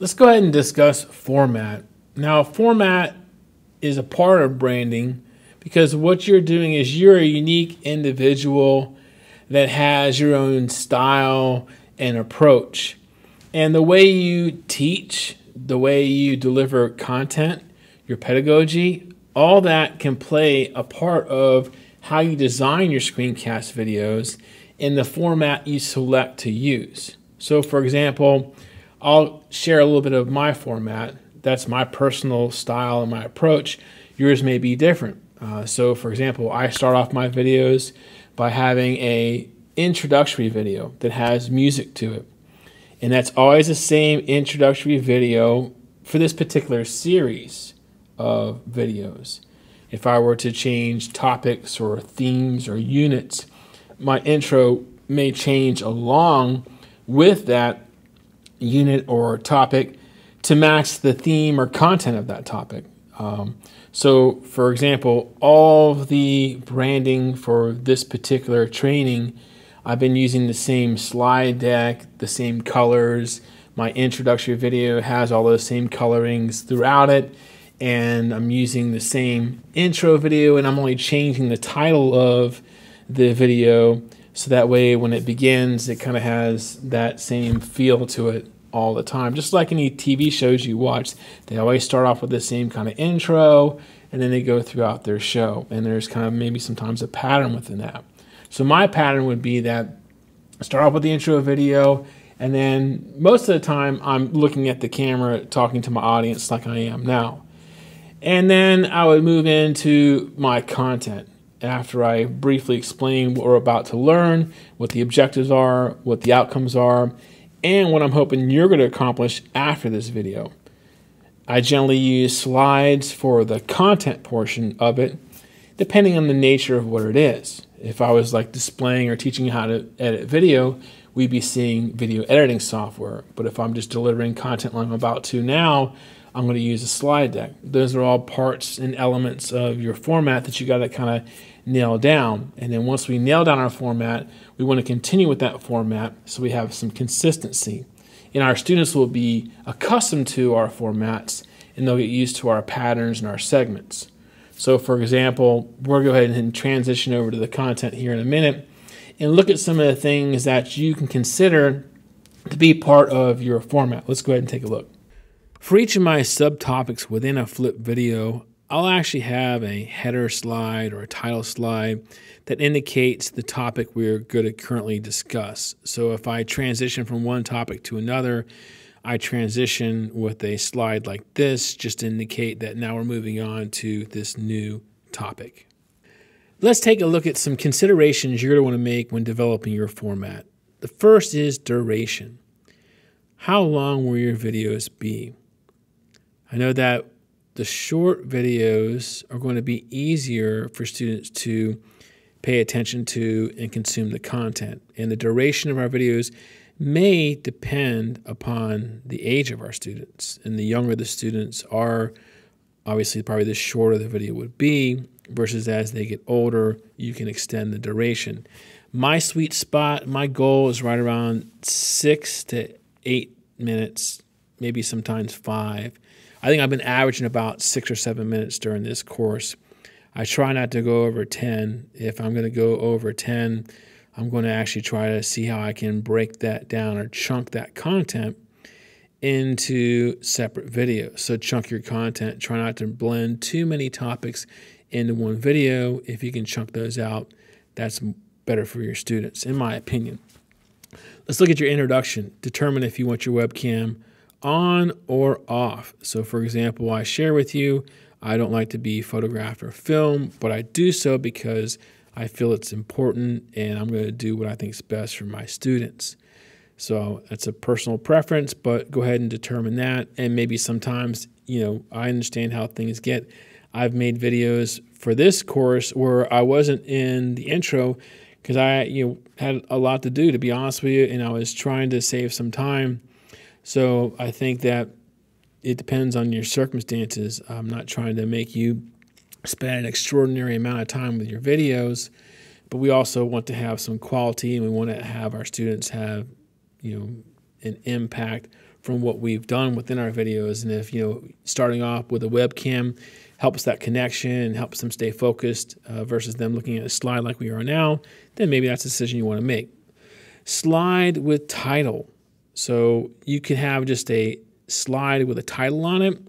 Let's go ahead and discuss format. Now, format is a part of branding because what you're doing is you're a unique individual that has your own style and approach. And the way you teach, the way you deliver content, your pedagogy, all that can play a part of how you design your screencast videos in the format you select to use. So for example, I'll share a little bit of my format. That's my personal style and my approach. Yours may be different. So for example, I start off my videos by having an introductory video that has music to it. And that's always the same introductory video for this particular series of videos. If I were to change topics or themes or units, my intro may change along with that unit or topic to match the theme or content of that topic. So for example, all of the branding for this particular training, I've been using the same slide deck, the same colors. My introductory video has all those same colorings throughout it, and I'm using the same intro video, and I'm only changing the title of the video so that way when it begins, it kind of has that same feel to it all the time. Just like any TV shows you watch, they always start off with the same kind of intro, and then they go throughout their show. And there's kind of maybe sometimes a pattern within that. So my pattern would be that I start off with the intro video, and then most of the time I'm looking at the camera talking to my audience like I am now. And then I would move into my content after I briefly explain what we're about to learn, what the objectives are, what the outcomes are, and what I'm hoping you're going to accomplish after this video. I generally use slides for the content portion of it, depending on the nature of what it is. If I was like displaying or teaching you how to edit video, we'd be seeing video editing software. But if I'm just delivering content like I'm about to now, I'm going to use a slide deck. Those are all parts and elements of your format that you got to kind of nail down. And then once we nail down our format, we want to continue with that format so we have some consistency. And our students will be accustomed to our formats, and they'll get used to our patterns and our segments. So for example, we'll go ahead and transition over to the content here in a minute and look at some of the things that you can consider to be part of your format. Let's go ahead and take a look. For each of my subtopics within a flip video, I'll actually have a header slide or a title slide that indicates the topic we're going to currently discuss. So if I transition from one topic to another, I transition with a slide like this, just to indicate that now we're moving on to this new topic. Let's take a look at some considerations you're going to want to make when developing your format. The first is duration. How long will your videos be? I know that the short videos are going to be easier for students to pay attention to and consume the content. And the duration of our videos may depend upon the age of our students. And the younger the students are, obviously probably the shorter the video would be, versus as they get older, you can extend the duration. My sweet spot, my goal is right around 6 to 8 minutes, maybe sometimes 5. I think I've been averaging about 6 or 7 minutes during this course. I try not to go over 10. If I'm going to go over 10, I'm going to actually try to see how I can break that down or chunk that content into separate videos. So chunk your content. Try not to blend too many topics into one video. If you can chunk those out, that's better for your students, in my opinion. Let's look at your introduction. Determine if you want your webcam on or off. So for example, I share with you, I don't like to be photographed or filmed, but I do so because I feel it's important and I'm going to do what I think is best for my students. So that's a personal preference, but go ahead and determine that. And maybe sometimes, I understand how things get. I've made videos for this course where I wasn't in the intro because I had a lot to do, to be honest with you, and I was trying to save some time. So I think that it depends on your circumstances. I'm not trying to make you spend an extraordinary amount of time with your videos, but we also want to have some quality, and we want to have our students have, an impact from what we've done within our videos. And if, starting off with a webcam helps that connection and helps them stay focused versus them looking at a slide like we are now, then maybe that's a decision you want to make. Slide with title. So you can have just a slide with a title on it,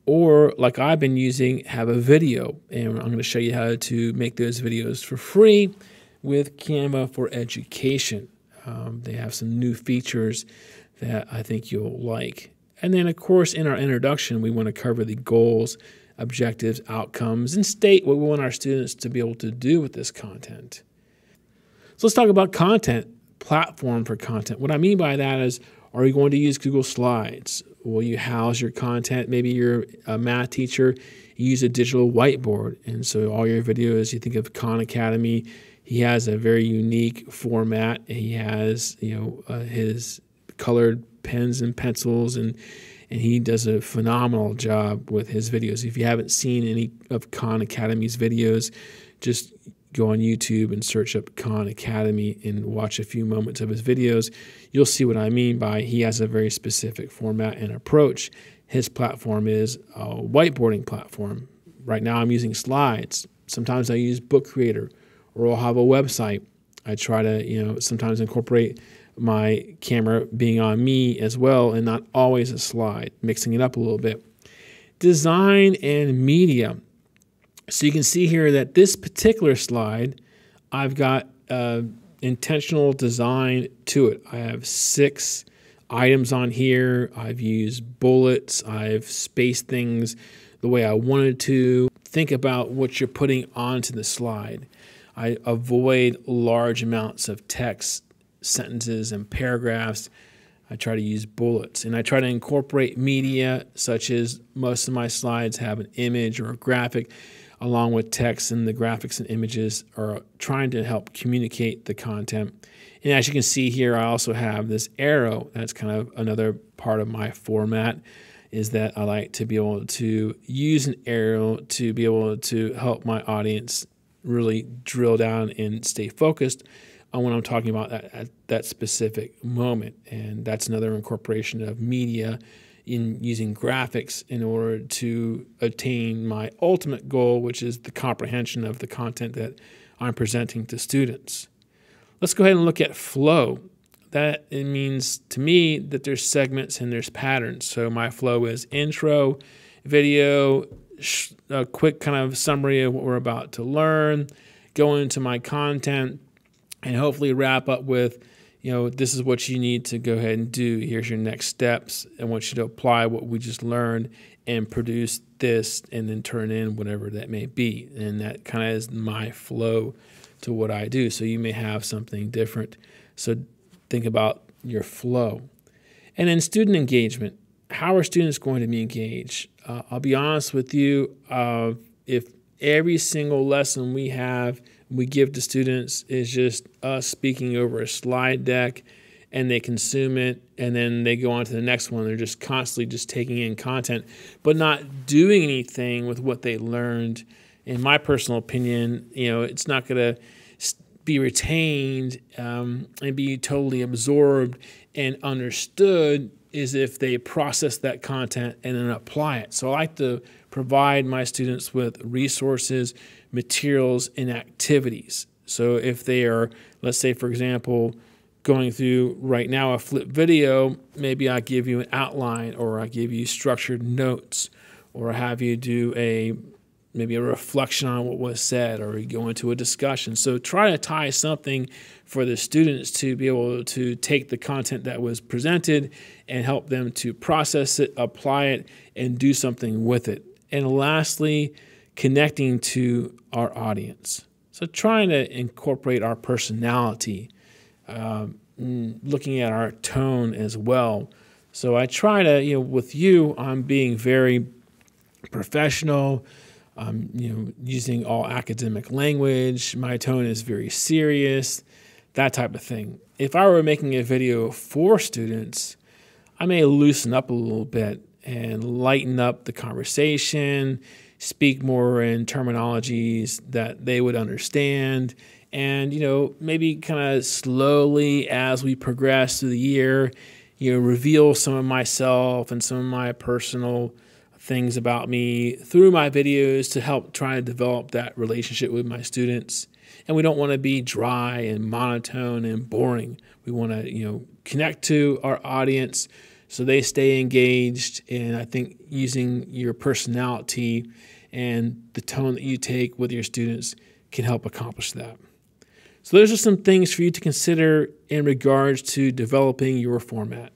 or like I've been using, have a video. And I'm going to show you how to make those videos for free with Canva for Education. They have some new features that I think you'll like. And then, of course, in our introduction, we want to cover the goals, objectives, outcomes, and state what we want our students to be able to do with this content. So let's talk about content, platform for content. What I mean by that is, are you going to use Google Slides? Will you house your content? Maybe you're a math teacher, you use a digital whiteboard. And so all your videos, you think of Khan Academy, he has a very unique format. He has, his colored pens and pencils, and he does a phenomenal job with his videos. If you haven't seen any of Khan Academy's videos, just go on YouTube and search up Khan Academy and watch a few moments of his videos. You'll see what I mean by he has a very specific format and approach. His platform is a whiteboarding platform. Right now I'm using slides. Sometimes I use Book Creator, or I'll have a website. I try to, sometimes incorporate my camera being on me as well and not always a slide, mixing it up a little bit. Design and media. So you can see here that this particular slide, I've got intentional design to it. I have 6 items on here. I've used bullets. I've spaced things the way I wanted to. Think about what you're putting onto the slide. I avoid large amounts of text, sentences, and paragraphs. I try to use bullets, and I try to incorporate media, such as most of my slides have an image or a graphic along with text, and the graphics and images are trying to help communicate the content. And as you can see here, I also have this arrow. That's kind of another part of my format, is that I like to be able to use an arrow to be able to help my audience really drill down and stay focused on what I'm talking about at that specific moment. And that's another incorporation of media in using graphics in order to attain my ultimate goal, which is the comprehension of the content that I'm presenting to students. Let's go ahead and look at flow. That it means to me that there's segments and there's patterns. So my flow is intro, video, a quick kind of summary of what we're about to learn, go into my content, and hopefully wrap up with, this is what you need to go ahead and do. Here's your next steps. I want you to apply what we just learned and produce this and then turn in whatever that may be. And that kind of is my flow to what I do. So you may have something different. So think about your flow. And then student engagement. How are students going to be engaged? I'll be honest with you. If every single lesson we give to students is just us speaking over a slide deck, and they consume it, and then they go on to the next one. They're just constantly just taking in content, but not doing anything with what they learned. In my personal opinion, it's not going to be retained and be totally absorbed and understood is if they process that content and then apply it. So I like to provide my students with resources, materials, and activities. So if they are, let's say, for example, going through right now a flip video, maybe I give you an outline, or I give you structured notes, or I have you do maybe a reflection on what was said, or you go into a discussion. So try to tie something for the students to be able to take the content that was presented and help them to process it, apply it, and do something with it. And lastly, connecting to our audience. So trying to incorporate our personality, looking at our tone as well. So I try to, with you, I'm being very professional. Using all academic language. My tone is very serious, that type of thing. If I were making a video for students, I may loosen up a little bit and lighten up the conversation, speak more in terminologies that they would understand, and, maybe kind of slowly as we progress through the year, reveal some of myself and some of my personal things about me through my videos to help try to develop that relationship with my students. And we don't want to be dry and monotone and boring. We want to, connect to our audience so they stay engaged. And I think using your personality and the tone that you take with your students can help accomplish that. So those are some things for you to consider in regards to developing your format.